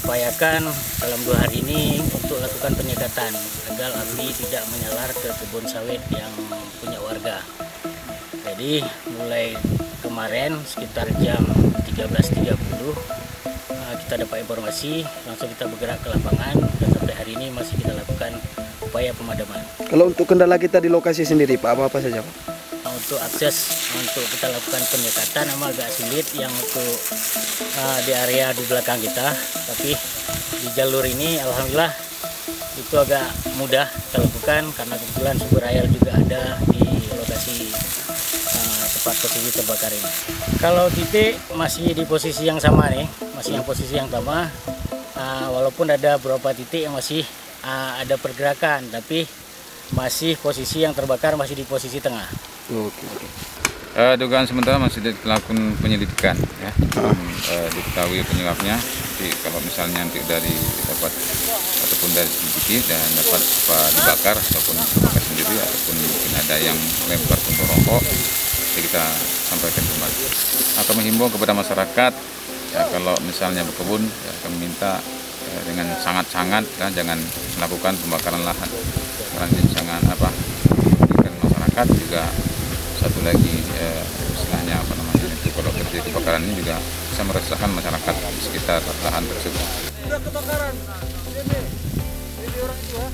upayakan dalam 2 hari ini untuk lakukan penyekatan agar api tidak menyalar ke kebun sawit yang punya warga. Jadi mulai kemarin sekitar jam 13.30 kita dapat informasi, langsung kita bergerak ke lapangan dan sampai hari ini masih kita lakukan upaya pemadaman. Kalau untuk kendala kita di lokasi sendiri Pak, apa saja Pak? Untuk akses untuk kita lakukan penyekatan memang agak sulit yang untuk di area di belakang kita, tapi di jalur ini alhamdulillah itu agak mudah kita lakukan karena kebetulan sumber air juga ada di lokasi tempat posisi terbakar ini. Kalau titik masih di posisi yang sama nih, masih yang posisi yang sama, walaupun ada beberapa titik yang masih ada pergerakan, tapi masih posisi yang terbakar masih di posisi tengah. Oke. Dugaan sementara masih dilakukan penyelidikan, ya. Diketahui penyebabnya. Jadi kalau misalnya nanti dari dapat ataupun dari sedikit dan dapat dibakar ataupun terbakar sendiri ataupun mungkin ada yang lempar puntung rokok, jadi kita sampaikan kembali. Akan menghimbau kepada masyarakat, ya, kalau misalnya berkebun, ya, kami minta dengan sangat-sangat, ya, jangan melakukan pembakaran lahan. Karena jangan merugikan masyarakat juga. Satu lagi istilahnya itu kalau terjadi kebakaran ini juga bisa meresahkan masyarakat di sekitar lahan tersebut. Sudah kebakaran, ini orang tua.